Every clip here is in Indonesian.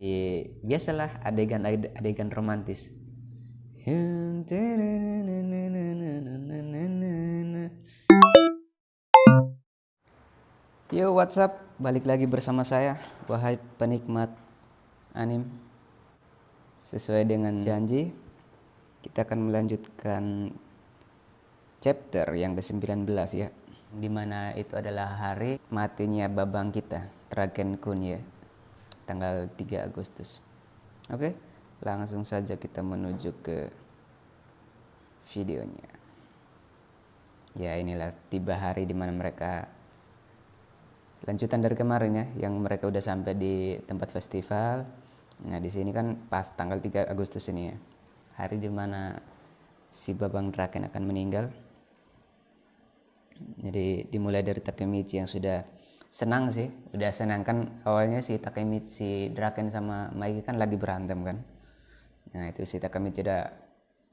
Biasalah adegan romantis. Yo, what's up? Balik lagi bersama saya, wahai penikmat anim. Sesuai dengan janji, kita akan melanjutkan chapter yang ke-19 ya. Dimana itu adalah hari matinya babang kita, Raken Kun ya. Tanggal 3 Agustus. Oke, langsung saja kita menuju ke videonya. Ya, inilah tiba hari dimana mereka lanjutan dari kemarin ya, yang mereka udah sampai di tempat festival. Nah, di sini kan pas tanggal 3 Agustus ini ya, hari dimana si Babang Draken akan meninggal. Jadi dimulai dari Takemichi yang sudah senang sih, udah senang kan awalnya si Takemichi, si Draken sama Maiki kan lagi berantem kan. Nah, itu si Takemichi udah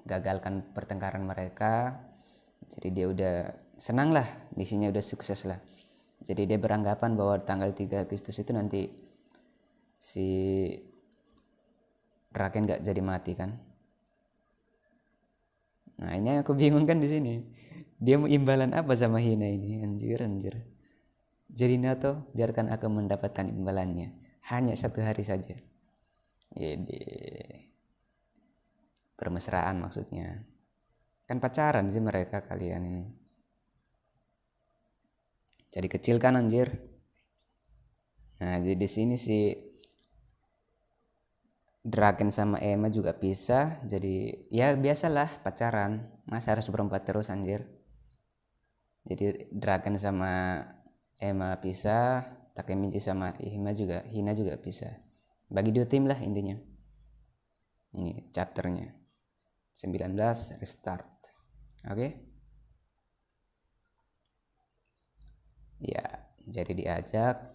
gagalkan pertengkaran mereka. Jadi dia udah senang lah, misinya udah sukses lah. Jadi dia beranggapan bahwa tanggal 3 Agustus itu nanti si Draken gak jadi mati kan. Nah, ini aku bingung kan di sini. Dia mau imbalan apa sama Hina ini? Anjir. Jadi Nato, biarkan aku mendapatkan imbalannya. Hanya 1 hari saja. Jadi permesraan maksudnya. Kan pacaran sih mereka kalian ini. Jadi kecil kan anjir. Nah, jadi di sini si Draken sama Emma juga pisah. Jadi ya biasalah pacaran. Masa harus berempat terus anjir. Jadi Draken sama Emma pisah, Takemichi sama Hina juga pisah. Bagi 2 tim lah intinya. Ini chapternya 19 restart. Oke. Ya, jadi diajak.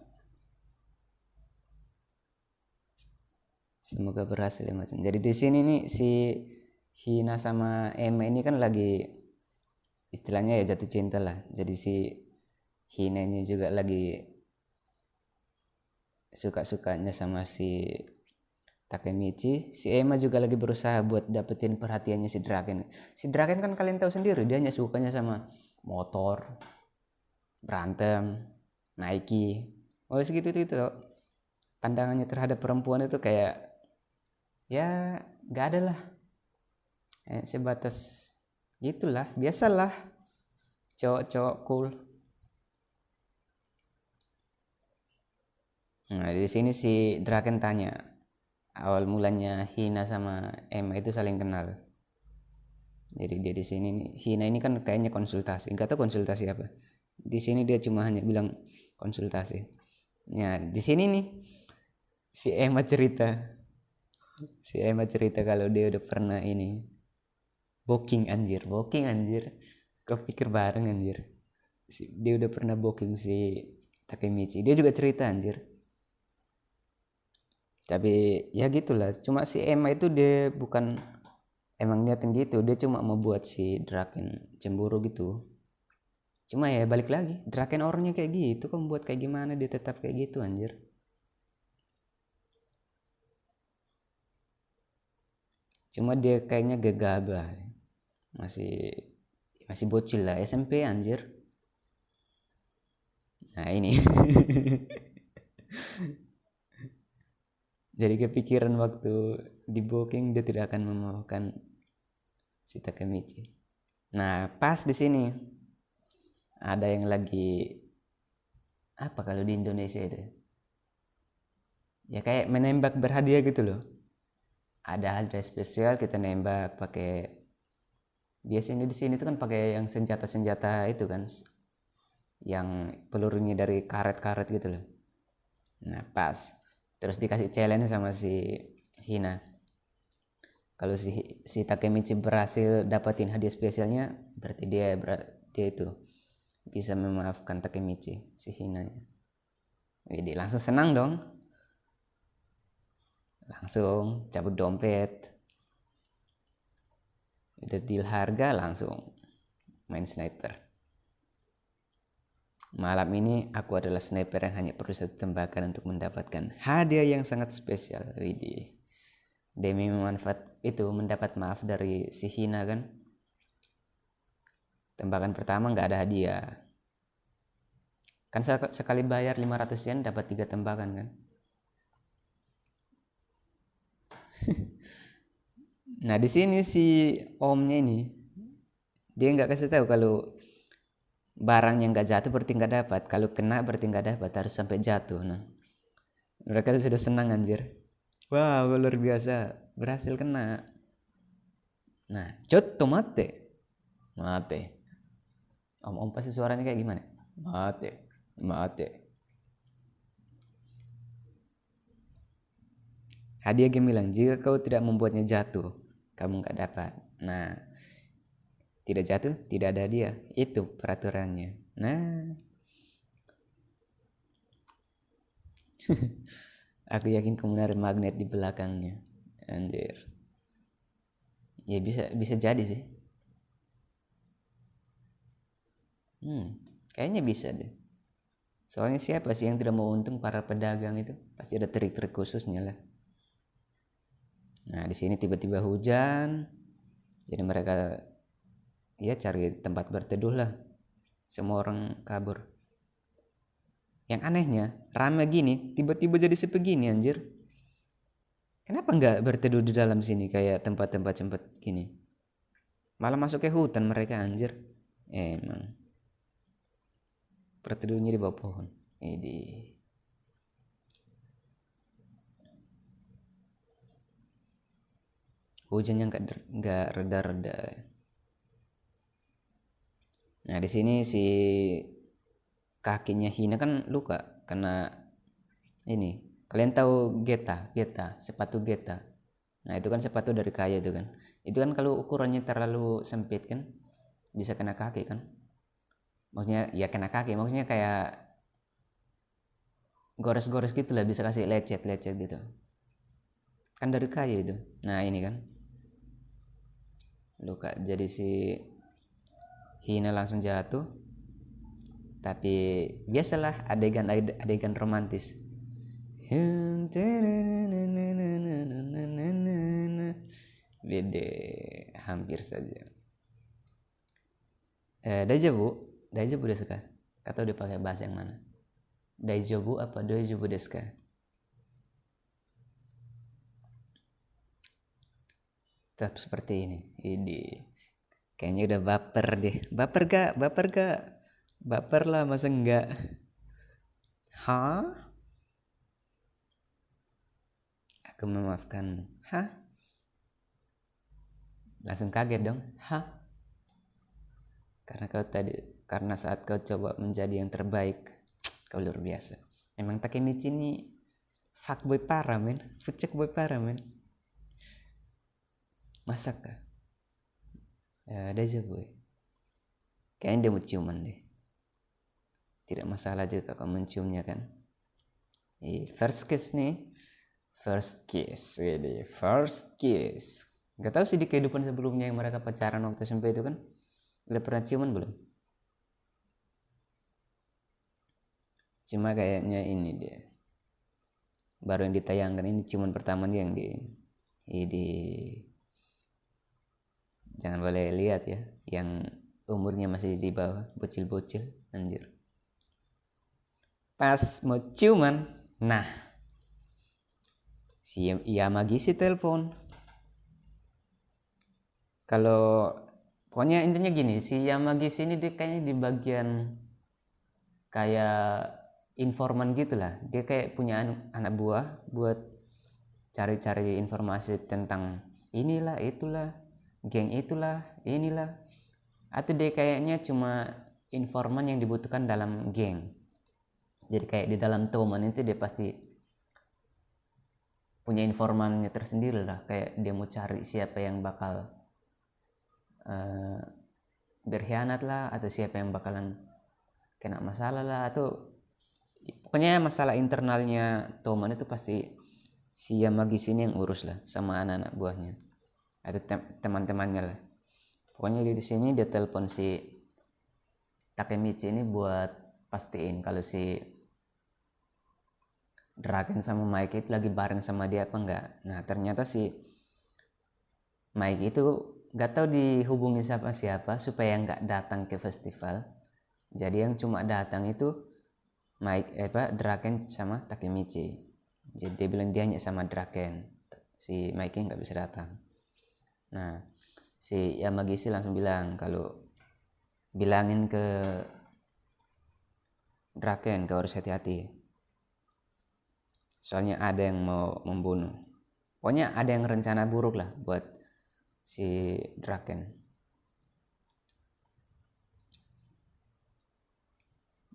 Semoga berhasil ya Mas. Jadi di sini nih si Hina sama Emma ini kan lagi istilahnya ya jatuh cinta lah. Jadi si Hina ini juga lagi suka-sukanya sama si Takemichi. Si Emma juga lagi berusaha buat dapetin perhatiannya si Draken. Si Draken kan kalian tahu sendiri, dia hanya sukanya sama motor, berantem, Nike. Oh segitu itu pandangannya terhadap perempuan itu kayak ya nggak ada lah, sebatas gitulah, biasalah cowok-cowok cool. Nah di sini si Draken tanya, awal mulanya Hina sama Emma itu saling kenal. Jadi dia di sini nih, Hina ini kan kayaknya konsultasi, nggak tahu konsultasi apa. Di sini dia cuma hanya bilang konsultasi. Ya di sini nih si Emma cerita, kalau dia udah pernah ini booking anjir, kepikir bareng anjir. Dia udah pernah booking si Takemichi, dia juga cerita anjir. Tapi ya gitulah, cuma si Emma itu dia bukan emang niatin gitu, dia cuma mau buat si Draken cemburu gitu. Cuma ya balik lagi, Draken orangnya kayak gitu, kok buat kayak gimana dia tetap kayak gitu anjir. Cuma dia kayaknya gegabah, masih masih bocil lah, SMP anjir. Nah ini jadi kepikiran waktu di booking dia tidak akan memaafkan si Takemichi. Nah pas di sini ada yang lagi apa kalau di Indonesia itu ya kayak menembak berhadiah gitu loh. Ada hadiah spesial, kita nembak pakai, biasanya di sini tuh kan pakai yang senjata itu kan, yang pelurunya dari karet-karet gitu loh. Nah pas terus dikasih challenge sama si Hina, kalau si Takemichi berhasil dapatin hadiah spesialnya berarti dia itu bisa memaafkan Takemichi, si Hinanya. Jadi langsung senang dong, langsung cabut dompet, udah deal harga langsung main sniper. Malam ini aku adalah sniper yang hanya perlu satu tembakan untuk mendapatkan hadiah yang sangat spesial. Widih. Demi mendapat maaf dari si Hina kan. Tembakan pertama nggak ada hadiah. Kan sekali bayar 500 yen dapat 3 tembakan kan. Nah di sini si omnya ini dia nggak kasih tahu kalau barang yang nggak jatuh berarti nggak dapat, kalau kena berarti nggak dapat, harus sampai jatuh. Nah mereka sudah senang anjir. Wow, luar biasa, berhasil kena. Nah, cotto mate. Mate. Om pasti suaranya kayak gimana? Mate. Mate. Hadiah game bilang, jika kau tidak membuatnya jatuh, kamu nggak dapat. Nah, tidak jatuh, tidak ada hadiah. Itu peraturannya. Nah, aku yakin kamu narik magnet di belakangnya. Anjir. Ya bisa jadi sih. Kayaknya bisa deh. Soalnya siapa sih yang tidak mau untung? Para pedagang itu pasti ada trik-trik khususnya lah. Nah di sini tiba-tiba hujan, jadi mereka ya cari tempat berteduh lah. Semua orang kabur. Yang anehnya rame gini tiba-tiba jadi sepegini anjir. Kenapa nggak berteduh di dalam sini kayak tempat-tempat sempet gini? Malah masuk ke hutan mereka anjir. Emang berteduhnya di bawah pohon. Ini hujannya nggak reda-reda. Nah di sini si kakinya Hina kan luka karena ini. Kalian tahu Geta, sepatu Geta. Nah itu kan sepatu dari kayu itu kan. Itu kan kalau ukurannya terlalu sempit kan bisa kena kaki kan. Maksudnya ya kena kaki, maksudnya kayak gores-gores gitu lah, bisa kasih lecet-lecet gitu. Kan dari kayu itu. Nah ini kan luka, jadi si Hina langsung jatuh. Tapi biasalah adegan romantis. Bede hampir saja. Daijoubu desu ka? Kata udah pakai bahasa yang mana? Daijoubu apa daijoubu desu ka? Tetap seperti ini. Kayaknya udah baper deh. Baper gak? Baper lah, masa enggak? Hah? Aku memaafkanmu. Hah? Langsung kaget dong. Hah? Karena saat kau coba menjadi yang terbaik, kau luar biasa. Emang Takemichi ini fuckboy parah men, fucek boy parah men. Masak kah? Deja boy. Kayaknya dia mau ciuman deh. Tidak masalah juga kau menciumnya kan. First kiss nih. First kiss. Gak tahu sih di kehidupan sebelumnya yang mereka pacaran waktu SMP itu kan. Udah pernah ciuman belum? Cuma kayaknya ini dia. Baru yang ditayangkan ini ciuman pertamanya yang di jangan boleh lihat ya, yang umurnya masih di bawah, bocil-bocil anjir. Pas mau ciuman, nah si Yamagisi telepon. Kalau pokoknya intinya gini, si Yamagisi ini dia kayaknya di bagian kayak informan gitulah. Dia kayak punya anak buah buat cari-cari informasi tentang inilah itulah, geng itulah, inilah. Atau dia kayaknya cuma informan yang dibutuhkan dalam geng. Jadi kayak di dalam teman itu dia pasti punya informannya tersendiri lah. Kayak dia mau cari siapa yang bakal berkhianat lah, atau siapa yang bakalan kena masalah lah, atau pokoknya masalah internalnya Toman itu pasti si Yamagis ini yang urus lah sama anak-anak buahnya atau teman-temannya lah. Pokoknya di sini dia telepon si Takemichi ini buat pastiin kalau si Draken sama Mike itu lagi bareng sama dia apa enggak. Nah ternyata si Mike itu gak tahu dihubungi siapa-siapa supaya nggak datang ke festival. Jadi yang cuma datang itu Draken sama Takemichi. Jadi dia bilang dia hanya sama Draken, si Mike nggak bisa datang. Nah si Yamagishi langsung bilang kalau bilangin ke Draken kau harus hati-hati, soalnya ada yang mau membunuh. Pokoknya ada yang rencana buruk lah buat si Draken.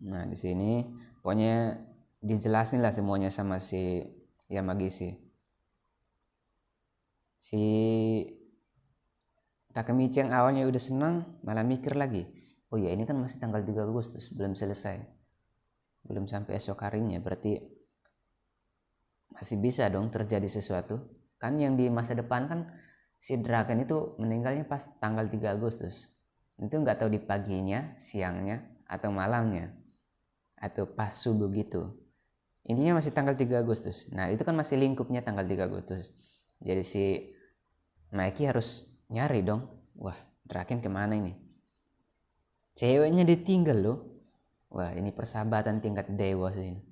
Nah di sini pokoknya dijelasin lah semuanya sama si Yamagishi. Si Takemichi yang awalnya udah senang malah mikir lagi, oh ya ini kan masih tanggal 3 Agustus belum selesai, belum sampai esok harinya, berarti masih bisa dong terjadi sesuatu. Kan yang di masa depan kan si Draken itu meninggalnya pas tanggal 3 Agustus. Itu nggak tahu di paginya, siangnya, atau malamnya, atau pas subuh gitu. Intinya masih tanggal 3 Agustus. Nah itu kan masih lingkupnya tanggal 3 Agustus. Jadi si Mikey harus nyari dong. Wah Draken kemana ini? Ceweknya ditinggal loh. Wah ini persahabatan tingkat dewa sih ini.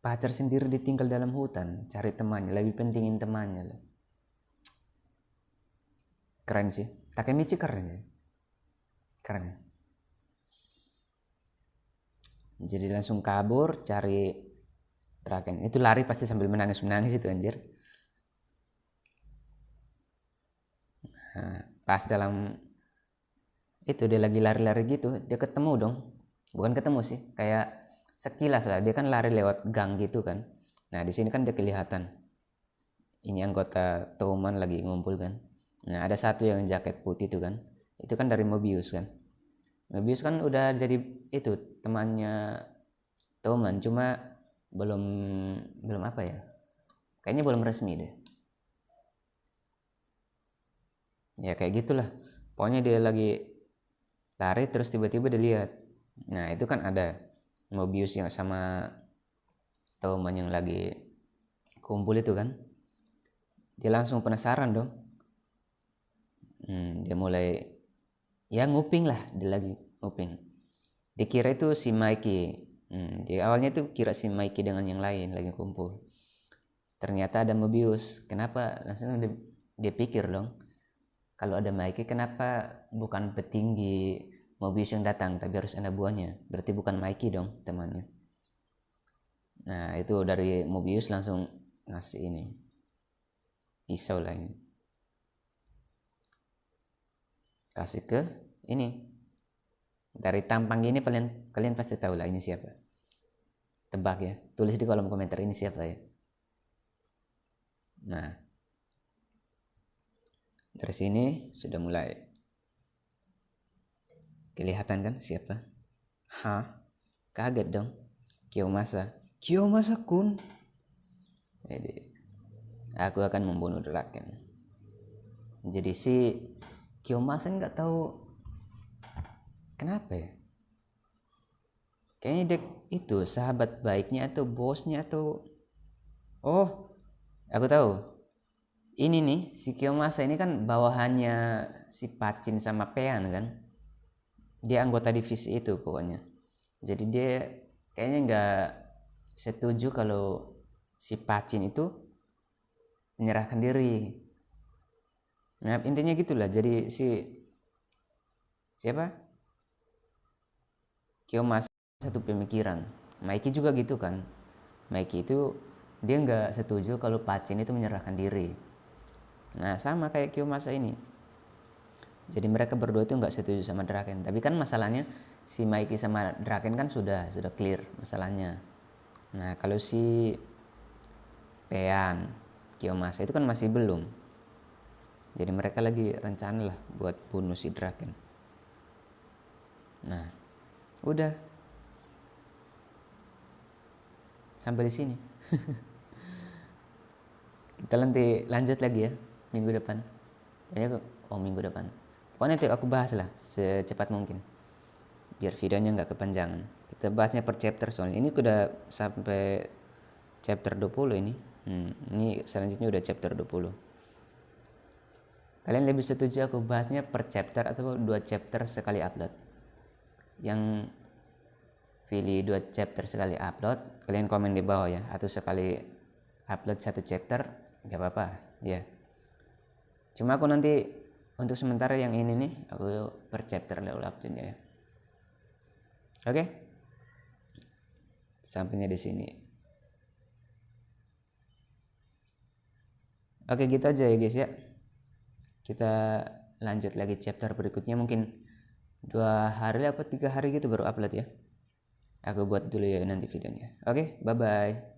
Pacar sendiri ditinggal dalam hutan, cari temannya, lebih pentingin temannya loh. Keren sih, Takemichi keren ya. Keren ya. Jadi langsung kabur cari Draken. Itu lari pasti sambil menangis-menangis itu anjir. Nah, pas dalam itu dia lagi lari-lari gitu, dia ketemu dong. Bukan ketemu sih, kayak sekilas lah. Dia kan lari lewat gang gitu kan. Nah di sini kan dia kelihatan. Ini anggota Toman lagi ngumpul kan. Nah ada satu yang jaket putih itu kan. Itu kan dari Mobius kan. Mobius kan udah jadi itu temannya Toman, cuma belum apa ya? Kayaknya belum resmi deh. Ya kayak gitulah. Pokoknya dia lagi lari terus tiba-tiba dia lihat. Nah itu kan ada Mobius yang sama Toman yang lagi kumpul itu kan. Dia langsung penasaran dong. Dia mulai ya nguping lah, dia lagi nguping. Dikira itu si Mikey. Dia awalnya tuh kira si Mikey dengan yang lain lagi kumpul. Ternyata ada Mobius. Kenapa? Langsung dia pikir dong. Kalau ada Mikey kenapa bukan petinggi Mobius yang datang, tapi harus anak buahnya. Berarti bukan Mikey dong temannya. Nah itu dari Mobius langsung ngasih ini pisau lah ini. Kasih ke ini. Dari tampang ini kalian pasti tahu lah ini siapa. Tebak ya. Tulis di kolom komentar ini siapa ya. Nah. Dari sini sudah mulai kelihatan kan siapa? Hah? Kaget dong. Kiyomasa. Kiyomasa kun. Jadi aku akan membunuh Draken. Jadi si Kiyomasa nggak tahu kenapa ya. Kayaknya dia itu sahabat baiknya atau bosnya atau aku tahu. Ini nih si Kiyomasa ini kan bawahannya si Pacin sama Pean kan. Dia anggota divisi itu pokoknya. Jadi dia kayaknya nggak setuju kalau si Pacin itu menyerahkan diri. Nah intinya gitulah. Jadi si siapa? Kiyomasa satu pemikiran. Mikey juga gitu kan. Mikey itu dia nggak setuju kalau Pacin itu menyerahkan diri. Nah sama kayak Kiyomasa ini. Jadi mereka berdua itu nggak setuju sama Draken. Tapi kan masalahnya si Mikey sama Draken kan sudah clear masalahnya. Nah kalau si Pean, Kiyomasa itu kan masih belum. Jadi mereka lagi rencana lah buat bunuh si Draken. Nah udah sampai di sini. Kita nanti lanjut lagi ya minggu depan. Minggu depan. Pokoknya nanti aku bahas lah secepat mungkin. Biar videonya nggak kepanjangan. Kita bahasnya per chapter soalnya. Ini udah sampai chapter 20 ini. Ini selanjutnya udah chapter 20. Kalian lebih setuju aku bahasnya per chapter atau 2 chapter sekali upload? Yang pilih 2 chapter sekali upload, kalian komen di bawah ya. Atau sekali upload 1 chapter, gak apa-apa ya. Cuma aku nanti untuk sementara yang ini nih, aku per chapter level uploadnya ya. Oke? Sampainya di sini. Oke, gitu aja ya guys ya. Kita lanjut lagi chapter berikutnya, mungkin 2 hari apa 3 hari gitu baru upload ya. Aku buat dulu ya nanti videonya. Oke, bye bye.